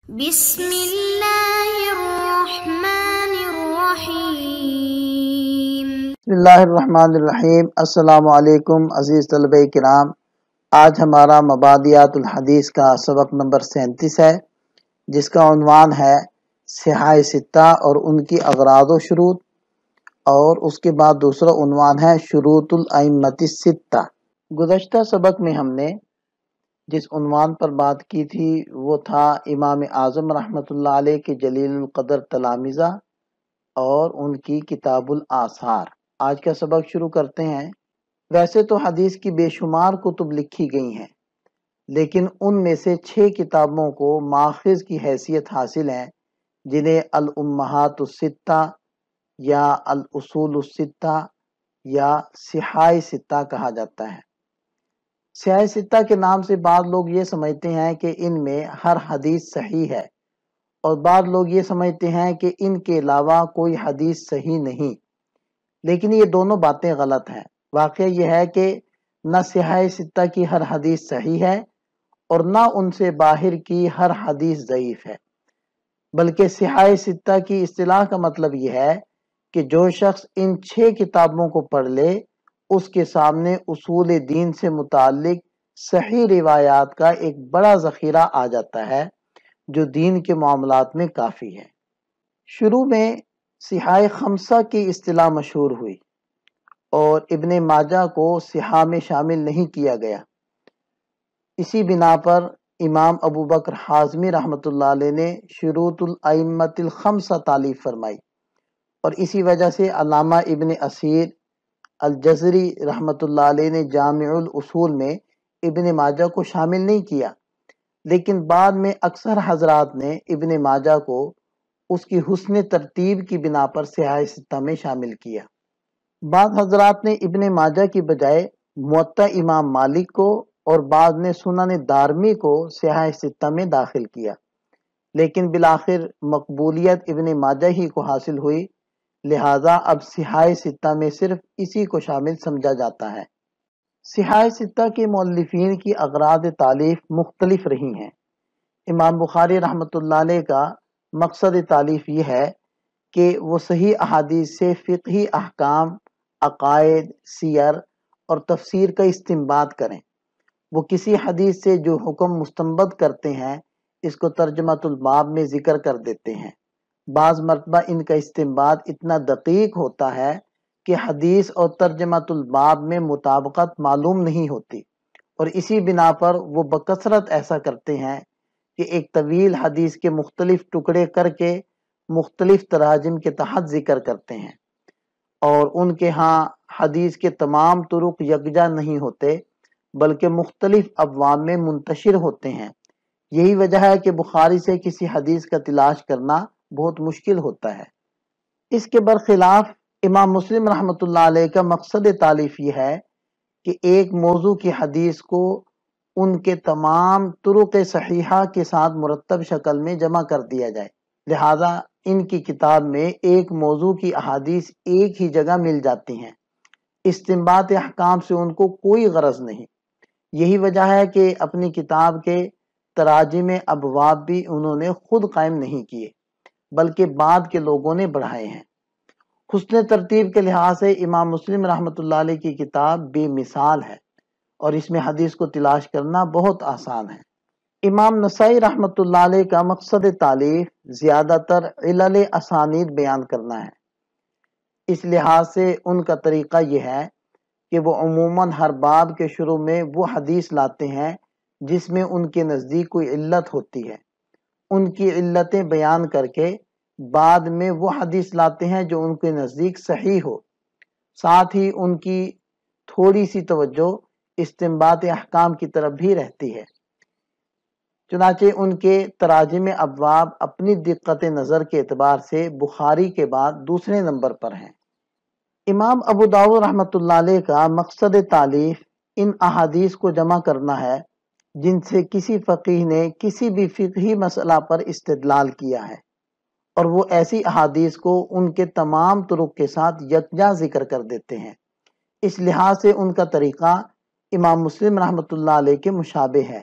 بسم اللہ الرحمن الرحیم۔ بسم اللہ الرحمن الرحیم۔ السلام علیکم عزیز طلبہ کرام، آج ہمارا مبادیات الحدیث کا سبق نمبر 37 ہے، جس کا عنوان ہے صحاح ستہ اور ان کی اغراض و شروط، اور اس کے بعد دوسرا عنوان ہے شروط الائمۃ الستہ۔ گزشتہ سبق میں ہم نے جس عنوان پر بات کی تھی وہ تھا امام اعظم رحمۃ اللہ علیہ کے جلیل القدر تلامذہ اور ان کی کتاب الآثار۔ آج کا سبق شروع کرتے ہیں۔ ویسے تو حدیث کی بے شمار کتب لکھی گئی ہیں، لیکن ان میں سے 6 کتابوں کو ماخذ کی حیثیت حاصل ہے، جنہیں الامہات الستہ یا الاصول الستہ یا صحاح ستہ کہا جاتا ہے۔ صحاح ستہ کے نام سے بعض لوگ یہ سمجھتے ہیں کہ ان میں ہر حدیث صحیح ہے، اور بعض لوگ یہ سمجھتے ہیں کہ ان کے علاوہ کوئی حدیث صحیح نہیں، لیکن یہ دونوں باتیں غلط ہیں۔ واقعہ یہ ہے کہ نہ صحاح ستہ کی ہر حدیث صحیح ہے اور نہ ان سے باہر کی ہر حدیث ضعیف ہے، بلکہ صحاح ستہ کی اصطلاح کا مطلب یہ ہے کہ جو شخص ان 6 کتابوں کو پڑھ لے، اس کے سامنے اصول دین سے متعلق صحیح روایات کا ایک بڑا ذخیرہ آ جاتا ہے، جو دین کے معاملات میں کافی ہے۔ شروع میں صحاح خمسہ کی اصطلاح مشہور ہوئی اور ابن ماجہ کو صحاح میں شامل نہیں کیا گیا۔ اسی بنا پر امام ابو بکر حازمی رحمۃ اللہ علیہ نے شروط الائمۃ الخمسہ تالیف فرمائی، اور اسی وجہ سے علامہ ابن اسیر الجزری رحمۃ اللہ علیہ نے جامع الاصول میں ابن ماجہ کو شامل نہیں کیا، لیکن بعد میں اکثر حضرات نے ابن ماجہ کو اس کی حسن ترتیب کی بنا پر صحاح ستہ میں شامل کیا۔ بعض حضرات نے ابن ماجہ کی بجائے موطا امام مالک کو اور بعض نے سنن دارمی کو صحاح ستہ میں داخل کیا، لیکن بالآخر مقبولیت ابن ماجہ ہی کو حاصل ہوئی، لہٰذا اب صحاح ستہ میں صرف اسی کو شامل سمجھا جاتا ہے۔ صحاح ستہ کے مؤلفین کی اغراض تالیف مختلف رہی ہیں۔ امام بخاری رحمۃ اللہ علیہ کا مقصد تالیف یہ ہے کہ وہ صحیح احادیث سے فقہی احکام، عقائد، سیر اور تفسیر کا استنباط کریں۔ وہ کسی حدیث سے جو حکم مستنبط کرتے ہیں، اس کو ترجمۃ الباب میں ذکر کر دیتے ہیں۔ بعض مرتبہ ان کا استنباط اتنا دقیق ہوتا ہے کہ حدیث اور ترجمۃ الباب میں مطابقت معلوم نہیں ہوتی، اور اسی بنا پر وہ بکثرت ایسا کرتے ہیں کہ ایک طویل حدیث کے مختلف ٹکڑے کر کے مختلف تراجم کے تحت ذکر کرتے ہیں، اور ان کے ہاں حدیث کے تمام طرق یکجا نہیں ہوتے، بلکہ مختلف ابواب میں منتشر ہوتے ہیں۔ یہی وجہ ہے کہ بخاری سے کسی حدیث کا تلاش کرنا بہت مشکل ہوتا ہے۔ اس کے برخلاف امام مسلم رحمۃ اللہ علیہ کا مقصد تالیف یہ ہے کہ ایک موضوع کی حدیث کو ان کے تمام طرق صحیحہ کے ساتھ مرتب شکل میں جمع کر دیا جائے، لہذا ان کی کتاب میں ایک موضوع کی احادیث ایک ہی جگہ مل جاتی ہیں۔ استنباط احکام سے ان کو کوئی غرض نہیں۔ یہی وجہ ہے کہ اپنی کتاب کے تراجم ابواب بھی انہوں نے خود قائم نہیں کیے، بلکہ بعد کے لوگوں نے بڑھائے ہیں۔ حسن ترتیب کے لحاظ سے امام مسلم رحمۃ اللہ علیہ کی کتاب بے مثال ہے، اور اس میں حدیث کو تلاش کرنا بہت آسان ہے۔ امام نسائی رحمۃ اللہ علیہ کا مقصد تالیف زیادہ تر علل اسانید بیان کرنا ہے۔ اس لحاظ سے ان کا طریقہ یہ ہے کہ وہ عموماً ہر باب کے شروع میں وہ حدیث لاتے ہیں جس میں ان کے نزدیک کوئی علت ہوتی ہے، ان کی علتیں بیان کر کے بعد میں وہ حدیث لاتے ہیں جو ان کے نزدیک صحیح ہو۔ ساتھ ہی ان کی تھوڑی سی توجہ استنباط احکام کی طرف بھی رہتی ہے۔ چنانچہ ان کے تراجم ابواب اپنی دقت نظر کے اعتبار سے بخاری کے بعد دوسرے نمبر پر ہیں۔ امام ابو داؤد رحمۃ اللہ علیہ کا مقصد تالیف ان احادیث کو جمع کرنا ہے جن سے کسی فقیہ نے کسی بھی فقہی مسئلہ پر استدلال کیا ہے، اور وہ ایسی احادیث کو ان کے تمام طرق کے ساتھ یکجا ذکر کر دیتے ہیں۔ اس لحاظ سے ان کا طریقہ امام مسلم رحمۃ اللہ علیہ کے مشابہ ہے،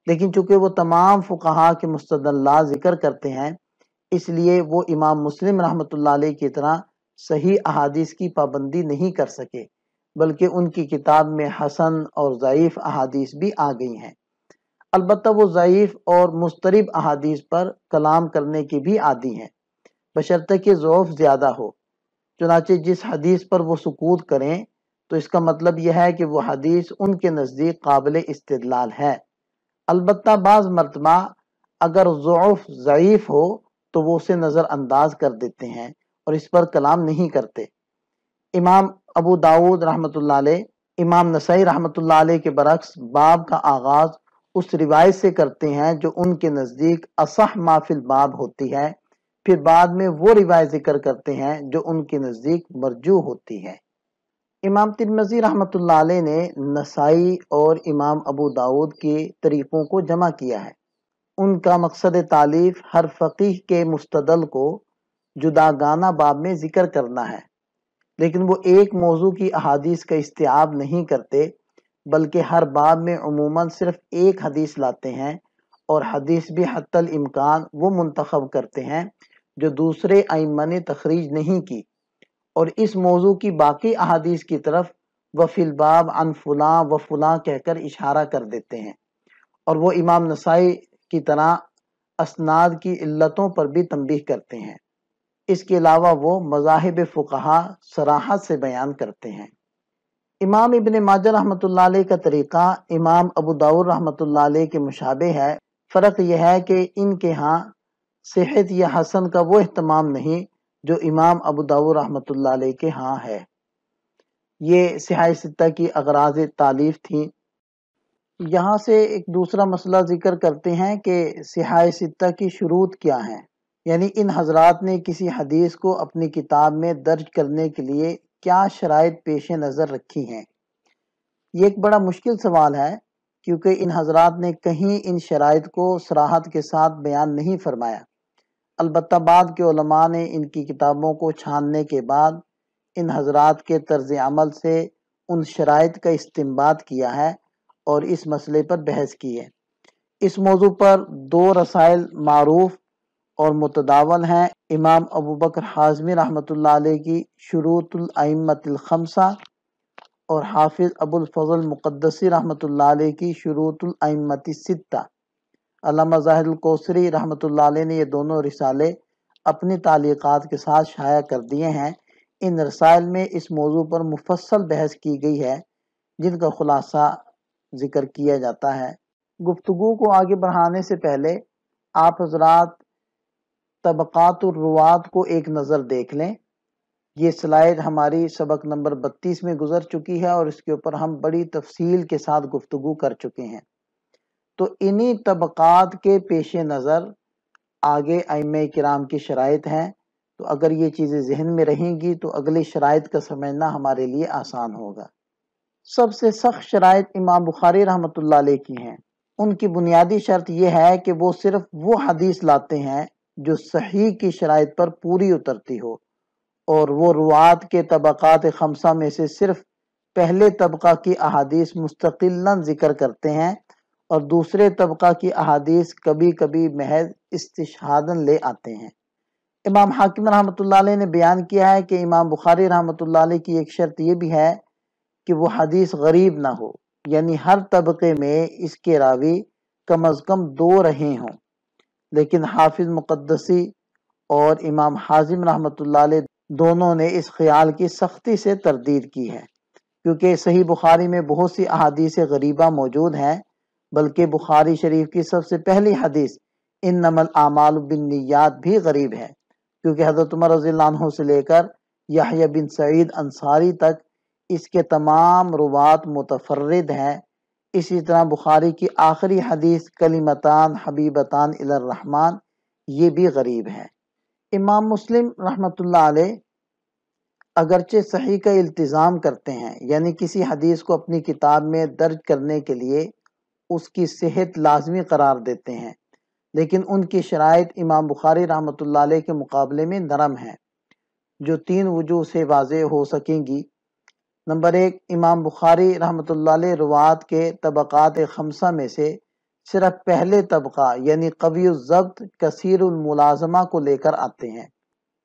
لیکن چونکہ وہ تمام فقہا کے مستدلات ذکر کرتے ہیں، اس لیے وہ امام مسلم رحمۃ اللہ علیہ کی طرح صحیح احادیث کی پابندی نہیں کر سکے، بلکہ ان کی کتاب میں حسن اور ضعیف احادیث بھی آ گئی ہیں۔ البتہ وہ ضعیف اور مضطرب احادیث پر کلام کرنے کے بھی عادی ہیں، بشرطے کہ ضعف زیادہ ہو۔ چنانچہ جس حدیث پر وہ سکوت کریں تو اس کا مطلب یہ ہے کہ وہ حدیث ان کے نزدیک قابل استدلال ہے۔ البتہ بعض مرتبہ اگر ضعف ضعیف ہو تو وہ اسے نظر انداز کر دیتے ہیں اور اس پر کلام نہیں کرتے۔ امام ابو داؤد رحمۃ اللہ علیہ، امام نسائی رحمۃ اللہ علیہ کے برعکس باب کا آغاز اس روایت سے کرتے ہیں جو ان کے نزدیک اصح ما فی الباب ہوتی ہے، پھر بعد میں وہ روایت ذکر کرتے ہیں جو ان کے نزدیک مرجوح ہوتی ہے۔ امام ترمذی رحمۃ اللہ علیہ نے نسائی اور امام ابو داؤد کے طریقوں کو جمع کیا ہے۔ ان کا مقصد تالیف ہر فقیہ کے مستدل کو جداگانہ باب میں ذکر کرنا ہے، لیکن وہ ایک موضوع کی احادیث کا استیعاب نہیں کرتے، بلکہ ہر باب میں عموماً صرف ایک حدیث لاتے ہیں، اور حدیث بھی حتی الامکان وہ منتخب کرتے ہیں جو دوسرے ائمہ نے تخریج نہیں کی، اور اس موضوع کی باقی احادیث کی طرف وفی الباب عن فلاں و فلاں کہہ کر اشارہ کر دیتے ہیں، اور وہ امام نسائی کی طرح اسناد کی علتوں پر بھی تنبیہ کرتے ہیں۔ اس کے علاوہ وہ مذاہب فقہا صراحت سے بیان کرتے ہیں۔ امام ابن ماجہ رحمۃ اللہ علیہ کا طریقہ امام ابو داؤد رحمۃ اللہ علیہ کے مشابہ ہے، فرق یہ ہے کہ ان کے ہاں صحت یا حسن کا وہ اہتمام نہیں جو امام ابو داؤد رحمۃ اللہ علیہ کے ہاں ہے۔ یہ صحاح ستہ کی اغراض تالیف تھیں۔ یہاں سے ایک دوسرا مسئلہ ذکر کرتے ہیں کہ صحاح ستہ کی شروط کیا ہیں، یعنی ان حضرات نے کسی حدیث کو اپنی کتاب میں درج کرنے کے لیے کیا شرائط پیش نظر رکھی ہیں۔ یہ ایک بڑا مشکل سوال ہے، کیونکہ ان حضرات نے کہیں ان شرائط کو صراحت کے ساتھ بیان نہیں فرمایا۔ البتہ بعد کے علماء نے ان کی کتابوں کو چھاننے کے بعد ان حضرات کے طرز عمل سے ان شرائط کا استنباط کیا ہے اور اس مسئلے پر بحث کی ہے۔ اس موضوع پر دو رسائل معروف اور متداول ہیں، امام ابو بکر حازمی رحمۃ اللہ علیہ کی شروط الائمۃ الخمسہ اور حافظ ابو الفضل مقدسی رحمۃ اللہ علیہ کی شروط الائمۃ الستہ۔ علامہ زاہد الکوثری رحمۃ اللہ علیہ نے یہ دونوں رسالے اپنی تعلیقات کے ساتھ شائع کر دیے ہیں۔ ان رسائل میں اس موضوع پر مفصل بحث کی گئی ہے، جن کا خلاصہ ذکر کیا جاتا ہے۔ گفتگو کو آگے بڑھانے سے پہلے آپ حضرات طبقات الروات کو ایک نظر دیکھ لیں۔ یہ سلائیڈ ہماری سبق نمبر 32 میں گزر چکی ہے اور اس کے اوپر ہم بڑی تفصیل کے ساتھ گفتگو کر چکے ہیں۔ تو انہی طبقات کے پیش نظر آگے ائمہ کرام کی شرائط ہیں، تو اگر یہ چیزیں ذہن میں رہیں گی تو اگلی شرائط کا سمجھنا ہمارے لیے آسان ہوگا۔ سب سے سخت شرائط امام بخاری رحمۃ اللہ علیہ کی ہیں۔ ان کی بنیادی شرط یہ ہے کہ وہ صرف وہ حدیث لاتے ہیں جو صحیح کی شرائط پر پوری اترتی ہو، اور وہ روات کے طبقات خمسہ میں سے صرف پہلے طبقہ کی احادیث مستقلاً ذکر کرتے ہیں، اور دوسرے طبقہ کی احادیث کبھی کبھی محض استشہاداً لے آتے ہیں۔ امام حاکم رحمۃ اللہ علیہ نے بیان کیا ہے کہ امام بخاری رحمۃ اللہ علیہ کی ایک شرط یہ بھی ہے کہ وہ حدیث غریب نہ ہو، یعنی ہر طبقے میں اس کے راوی کم از کم 2 رہے ہوں۔ لیکن حافظ مقدسی اور امام حازم رحمۃ اللہ علیہ دونوں نے اس خیال کی سختی سے تردید کی ہے، کیونکہ صحیح بخاری میں بہت سی احادیث غریبہ موجود ہیں، بلکہ بخاری شریف کی سب سے پہلی حدیث انما الاعمال بالنیات بھی غریب ہے، کیونکہ حضرت عمر رضی اللہ عنہ سے لے کر یحییٰ بن سعید انصاری تک اس کے تمام روات متفرد ہیں۔ اسی طرح بخاری کی آخری حدیث کلمتان حبیبتان الی الرحمن یہ بھی غریب ہے۔ امام مسلم رحمۃ اللہ علیہ اگرچہ صحیح کا التزام کرتے ہیں، یعنی کسی حدیث کو اپنی کتاب میں درج کرنے کے لیے اس کی صحت لازمی قرار دیتے ہیں، لیکن ان کی شرائط امام بخاری رحمۃ اللہ علیہ کے مقابلے میں نرم ہیں، جو 3 وجوہ سے واضح ہو سکیں گی۔ نمبر 1، امام بخاری رحمۃ اللہ علیہ روات کے طبقات خمسہ میں سے صرف پہلے طبقہ یعنی قوی الضبط کثیر الملازمہ کو لے کر آتے ہیں،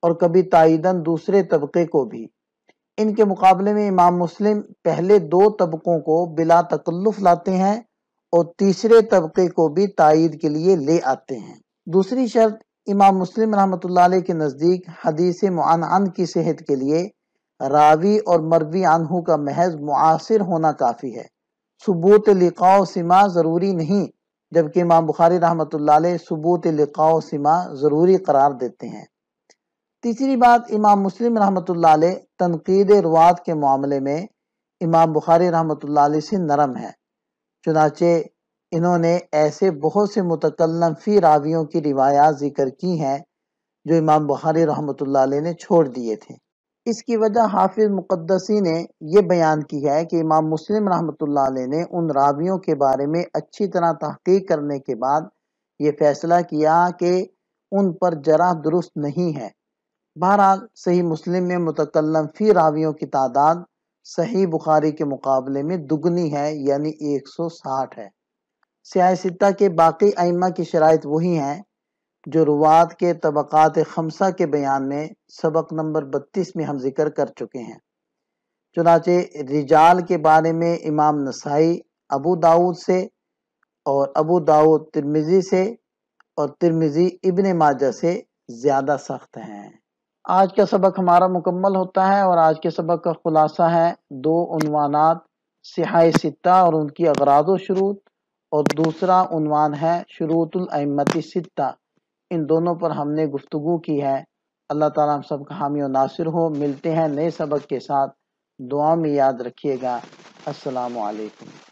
اور کبھی تائیداً دوسرے طبقے کو بھی۔ ان کے مقابلے میں امام مسلم پہلے دو طبقوں کو بلا تکلف لاتے ہیں اور تیسرے طبقے کو بھی تائید کے لیے لے آتے ہیں۔ دوسری شرط، امام مسلم رحمۃ اللہ علیہ کے نزدیک حدیث معنعن کی صحت کے لیے راوی اور مروی عنہ کا محض معاصر ہونا کافی ہے، ثبوت لقاء و سماع ضروری نہیں، جبکہ امام بخاری رحمۃ اللہ علیہ ثبوت لقاء و سماع ضروری قرار دیتے ہیں۔ تیسری بات، امام مسلم رحمۃ اللہ علیہ تنقید روات کے معاملے میں امام بخاری رحمۃ اللہ علیہ سے نرم ہے، چنانچہ انہوں نے ایسے بہت سے متکلم فی راویوں کی روایات ذکر کی ہیں جو امام بخاری رحمۃ اللہ علیہ نے چھوڑ دیے تھے۔ اس کی وجہ حافظ مقدسی نے یہ بیان کی ہے کہ امام مسلم رحمۃ اللہ علیہ نے ان راویوں کے بارے میں اچھی طرح تحقیق کرنے کے بعد یہ فیصلہ کیا کہ ان پر جرح درست نہیں ہے۔ بہرحال صحیح مسلم میں متکلم فی راویوں کی تعداد صحیح بخاری کے مقابلے میں دگنی ہے، یعنی 160 ہے۔ سیاہ ستہ کے باقی ائمہ کی شرائط وہی ہیں جو روات کے طبقات خمسہ کے بیان میں سبق نمبر 32 میں ہم ذکر کر چکے ہیں۔ چنانچہ رجال کے بارے میں امام نسائی ابو داؤد سے اور ابو داؤد ترمذی سے اور ترمذی ابن ماجہ سے زیادہ سخت ہیں۔ آج کا سبق ہمارا مکمل ہوتا ہے، اور آج کے سبق کا خلاصہ ہے دو عنوانات، صحاح ستہ اور ان کی اغراض و شروط، اور دوسرا عنوان ہے شروط الائمۃ ستہ۔ ان دونوں پر ہم نے گفتگو کی ہے۔ اللہ تعالیٰ ہم سب کا حامی و ناصر ہو۔ ملتے ہیں نئے سبق کے ساتھ، دعا میں یاد رکھیے گا۔ السلام علیکم۔